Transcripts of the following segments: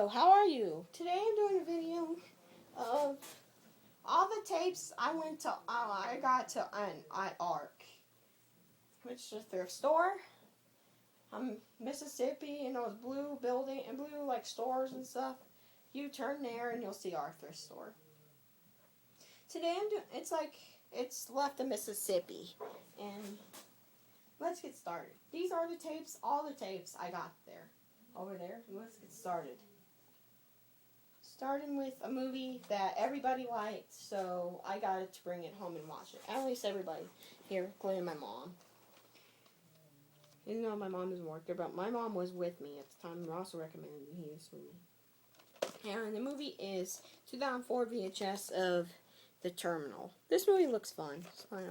Hello, how are you? Today I'm doing a video of all the tapes I got to an ARC, which is a thrift store. Mississippi, and those blue building and blue like stores and stuff. You turn there and you'll see our thrift store. Today it's left of Mississippi, and let's get started. These are the tapes, all the tapes I got there. Over there. Let's get started. Starting with a movie that everybody liked, so I got it to bring it home and watch it. At least everybody here, including my mom. Even though my mom doesn't work there, but my mom was with me at the time and also recommended this movie. And the movie is 2004 VHS of The Terminal. This movie looks fun. It's fine,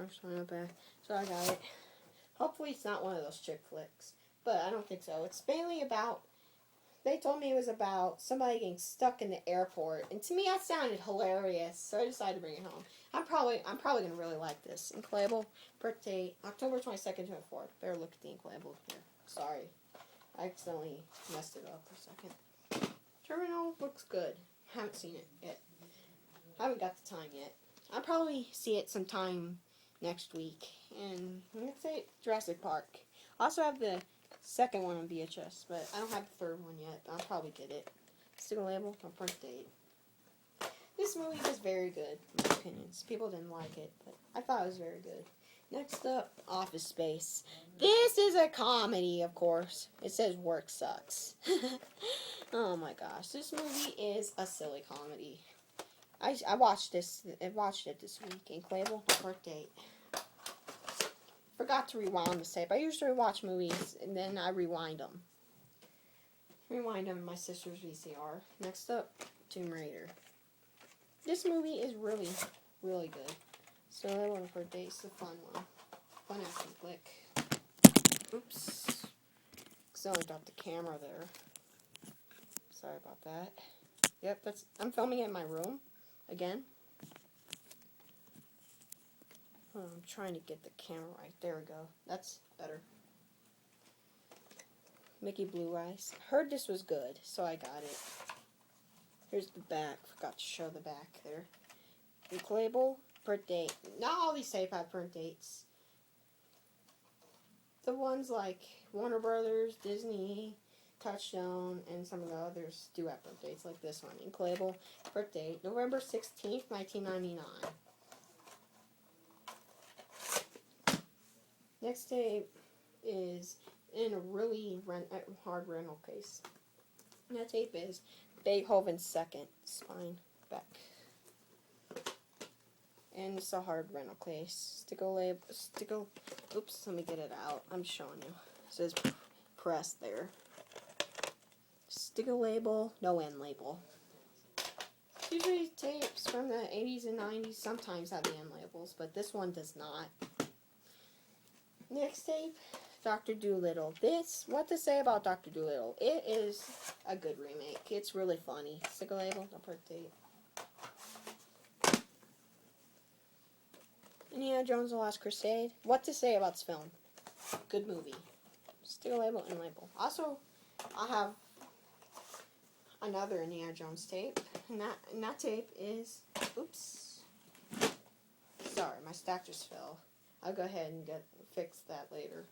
so I got it. Hopefully it's not one of those chick flicks, but I don't think so. It's mainly about, they told me it was about somebody getting stuck in the airport, and to me that sounded hilarious, so I decided to bring it home. I'm probably gonna really like this. Inclayable birthday, October 22nd, 2004. Better look at the inclayable here. Sorry, I accidentally messed it up for a second. Terminal looks good. Haven't seen it yet. Haven't got the time yet. I'll probably see it sometime next week. And let's say Jurassic Park. I also have the second one on VHS, but I don't have the third one yet. I'll probably get it. Sticker label, no print date. This movie was very good, in my opinion. People didn't like it, but I thought it was very good. Next up, Office Space. This is a comedy, of course. It says work sucks. Oh my gosh, this movie is a silly comedy. I watched it this week. Inclayable, no print date. Forgot to rewind the tape. I usually watch movies and then I rewind them. Rewind them in my sister's VCR. Next up, Tomb Raider. This movie is really, really good. So that one for dates, a fun one. Fun action flick. Oops. Accidentally dropped the camera there. Sorry about that. Yep, I'm filming it in my room again. I'm trying to get the camera right. There we go. That's better. Mickey Blue Eyes. Heard this was good, so I got it. Here's the back. Forgot to show the back there. Inclayable, print date. Not all these tape have print dates. The ones like Warner Brothers, Disney, Touchstone, and some of the others do have print dates, like this one. Inclayable, print date, November 16th, 1999. Next tape is in a really hard rental case. And that tape is Beethoven's Second Spine back. And it's a hard rental case. Oops, let me get it out. I'm showing you. It says press there. Sticker label, no end label. Usually tapes from the 80s and 90s sometimes have the end labels, but this one does not. Next tape, Dr. Dolittle. What to say about Dr. Dolittle? It is a good remake. It's really funny. Sticker label, no print date. Indiana Jones and the Last Crusade. What to say about this film? Good movie. Sticker label and label. Also, I have another Indiana Jones tape. And that tape is... Oops. Sorry, my stack just fell. I'll go ahead and fix that later.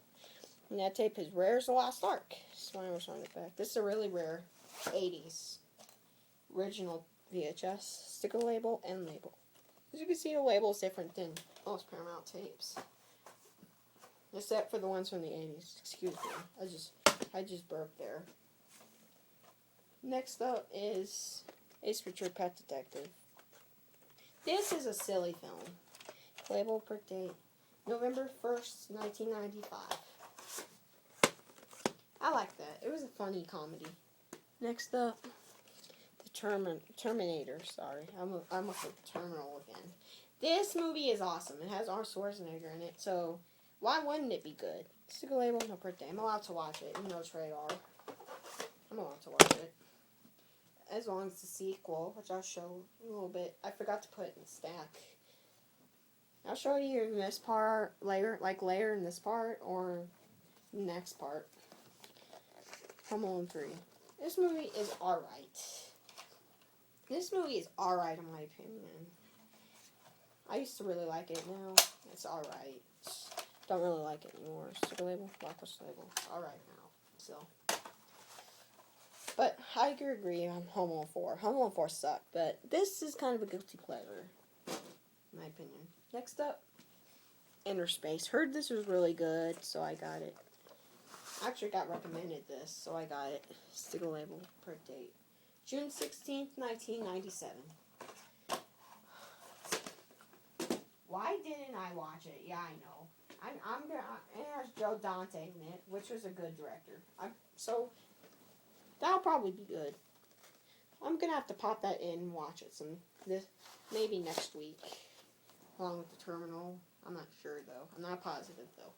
And that tape is Rare as the Lost Ark. That's why I was showing it back. This is a really rare 80s original VHS sticker label and label. As you can see, the label is different than most Paramount tapes, except for the ones from the 80s. Excuse me. I just burped there. Next up is Ace Ventura: Pet Detective. This is a silly film. Label per date. November 1st, 1995. I like that. It was a funny comedy. Next up, the Terminator. Sorry, I almost said Terminal again. This movie is awesome. It has Arnold Schwarzenegger in it, so why wouldn't it be good? Sticker label, no print date. I'm allowed to watch it, even though it's rated R. I'm allowed to watch it. As long as it's a sequel, which I'll show a little bit. I forgot to put it in the stack. I'll show you in this part later in this part or the next part. Home Alone 3. This movie is alright. This movie is alright in my opinion. I used to really like it. Now it's alright. Don't really like it anymore. Sticker label, blockbuster label. Alright now. So. But I agree on Home Alone 4. Home Alone 4 sucked, but this is kind of a guilty pleasure, in my opinion. Next up, Inner Space. Heard this was really good, so I got it. Actually got recommended this, so I got it. Sticker label, per date. June 16th, 1997. Why didn't I watch it? Yeah, I know. I'm gonna. It has Joe Dante in it, which was a good director. So that'll probably be good. I'm gonna have to pop that in and watch it maybe next week, along with The Terminal. I'm not sure though. I'm not positive though,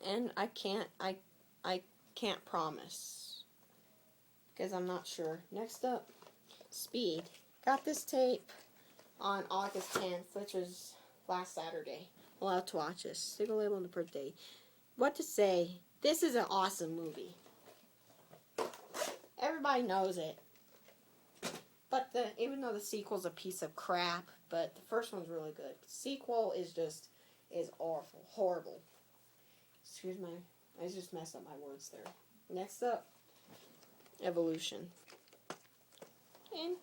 and I can't promise because I'm not sure. Next up, Speed. Got this tape on August 10th, which was last Saturday. Allowed to watch this. Sticker label on the birthday. What to say? This is an awesome movie. Everybody knows it. But even though the sequel's a piece of crap, but the first one's really good. The sequel is awful, horrible. Excuse me, I just messed up my words there. Next up, Evolution. And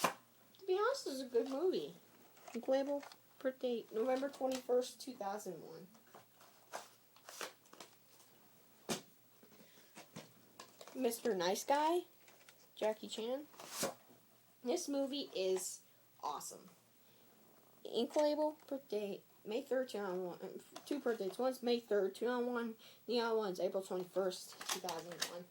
to be honest, it's a good movie. Ink label, per date, November 21st, 2001. Mr. Nice Guy, Jackie Chan. This movie is awesome. Ink label, per date, May 3rd, 2001. Two per dates. One's May 3rd, 2001. The other one's April 21st, 2001.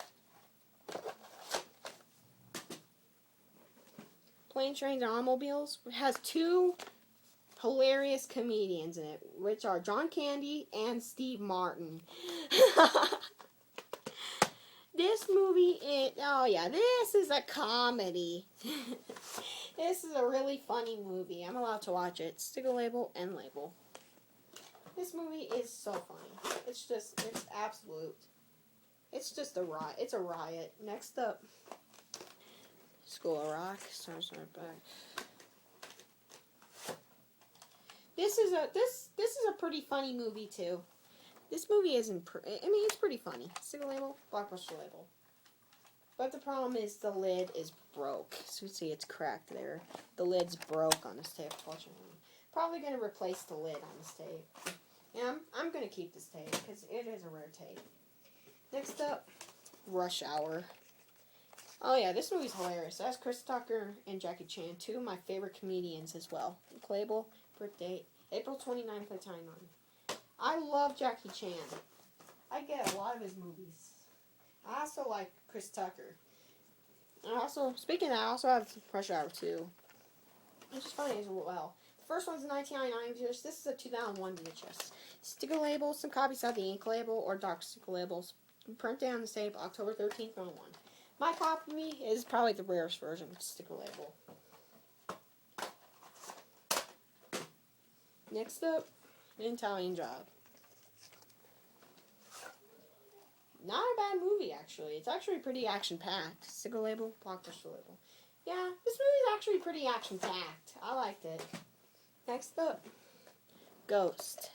Planes, Trains, and Automobiles has two hilarious comedians in it, which are John Candy and Steve Martin. This movie is, this is a comedy. This is a really funny movie. I'm allowed to watch it. Sticker label and label. This movie is so funny. It's absolute. It's just a riot. It's a riot. Next up, School of Rock. Stars right back. This is a pretty funny movie too. This movie isn't. It's pretty funny. Sticker label, blockbuster label. But the problem is the lid is broke. So you see, it's cracked there. The lid's broke on this tape. Fortunately, probably gonna replace the lid on this tape. Yeah, I'm gonna keep this tape because it is a rare tape. Next up, Rush Hour. Oh yeah, this movie's hilarious. That's Chris Tucker and Jackie Chan, two of my favorite comedians as well. Label, birth date, April 29th, 1999. I love Jackie Chan. I get a lot of his movies. I also like Chris Tucker. And also, speaking of that, I also have Rush Hour 2. Which is funny as well. The first one's a 1999 VHS. This is a 2001 VHS. Sticker labels, some copies have the ink label or dark sticker labels. Print down the tape October 13th, 1991. My copy is probably the rarest version of the sticker label. Next up, An Italian Job. Not a bad movie, actually. It's actually pretty action-packed. Sticker label, blockbuster label. Yeah, this movie is actually pretty action-packed. I liked it. Next up, Ghost.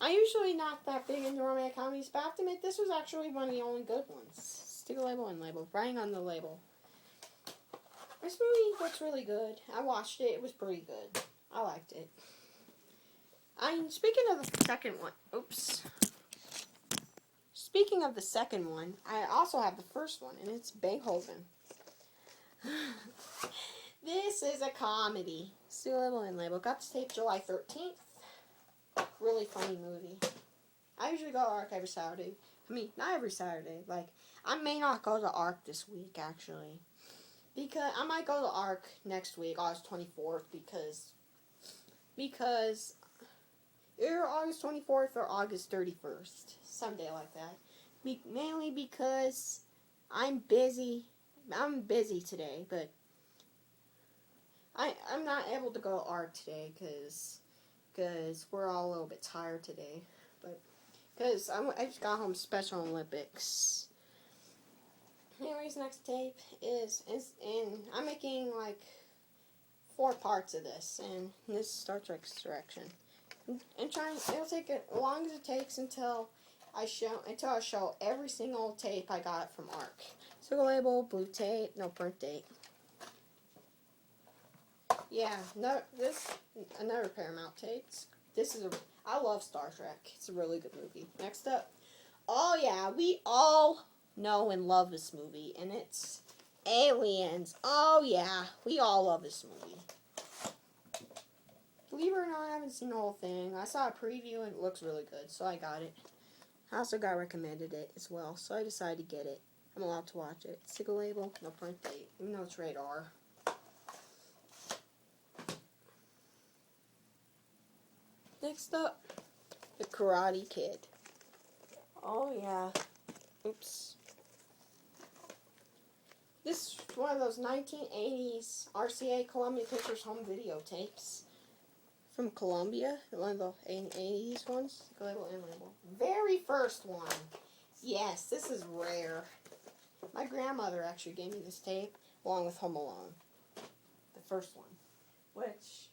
I'm usually not that big into romantic comedies, but I have to admit, this was actually one of the only good ones. Sticker label and label. Writing on the label. This movie looks really good. I watched it. It was pretty good. I liked it. Speaking of the second one. Oops. Speaking of the second one, I also have the first one, and it's Beethoven. This is a comedy. Sticker label and label. Got this tape July 13th. Really funny movie. I usually go to ARC every Saturday. Not every Saturday. I may not go to ARC this week, actually. Because I might go to ARC next week, August 24th, because either August 24th or August 31st. Someday like that. Mainly because I'm busy. I'm busy today, but I'm not able to go to ARC today because we're all a little bit tired today. But because I just got home Special Olympics. Anyways, next tape is and I'm making like 4 parts of this, and this is Star Trek Direction. And it'll take as long as it takes until I show every single tape I got from ARC. Single label, blue tape, no print date. Yeah, no, another Paramount tapes. I love Star Trek. It's a really good movie. Next up, oh yeah, we all know and love this movie, and it's Aliens. Oh yeah, we all love this movie. Believe it or not, I haven't seen the whole thing. I saw a preview and it looks really good, so I got it. I also got recommended it as well, so I decided to get it. I'm allowed to watch it. Single label, no print date, even though it's rated R. Next up, The Karate Kid. Oh yeah. Oops. This is one of those 1980s RCA Columbia Pictures home videotapes from Columbia. One of the 80s ones. Label and label. Very first one. Yes, this is rare. My grandmother actually gave me this tape along with Home Alone. The first one. Which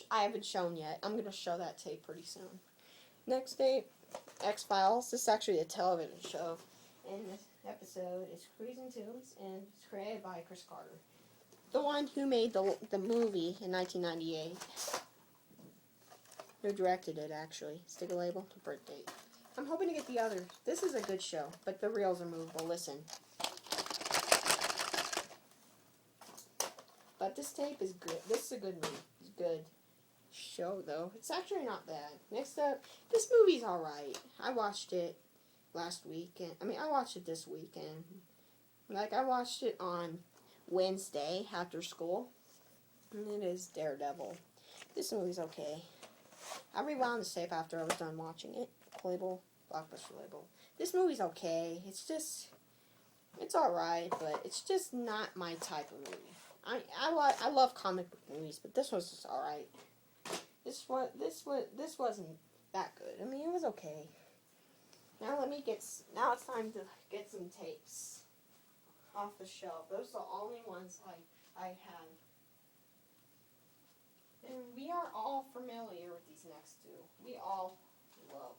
I haven't shown yet. I'm going to show that tape pretty soon. Next tape, X-Files. This is actually a television show. And this episode is Cruising Tunes, and it's created by Chris Carter. The one who made the movie in 1998. Who directed it, actually. Stick a label, the birth date. I'm hoping to get the others. This is a good show, but the reels are movable. Listen. But this tape is good. This is a good movie. It's a good show, though. It's actually not bad. Next up, this movie's alright. I watched it last week. I watched it this weekend. I watched it on Wednesday after school. And it is Daredevil. This movie's okay. I rewound the tape after I was done watching it. Label, Blockbuster label. This movie's okay. It's alright, but it's just not my type of movie. I love comic book movies, but this was just alright. This wasn't that good. I mean, it was okay. Now it's time to get some tapes off the shelf. Those are the only ones I have. And we are all familiar with these next two. We all love.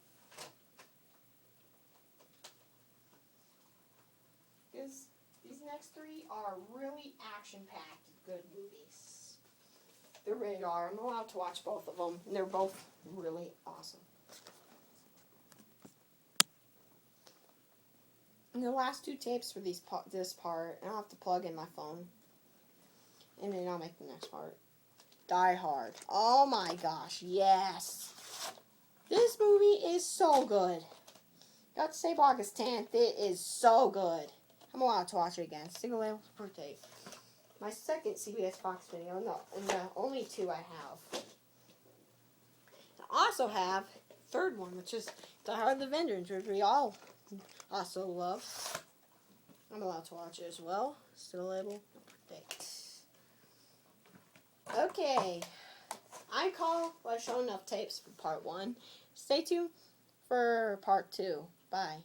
Because these next 3 are really action-packed, good movies. They're rated R. I'm allowed to watch both of them, and they're both really awesome. And the last 2 tapes for this part, I'll have to plug in my phone. And then I'll make the next part. Die Hard. Oh my gosh, yes. This movie is so good. Got to save August 10th. It is so good. I'm allowed to watch it again. Single label per tape. My second CBS Fox video, and the only 2 I have. I also have a third one, which is Die Hard the Vengeance, which we all also love. I'm allowed to watch it as well. Still label, per date. Okay. I've shown enough tapes for part 1. Stay tuned for part 2. Bye.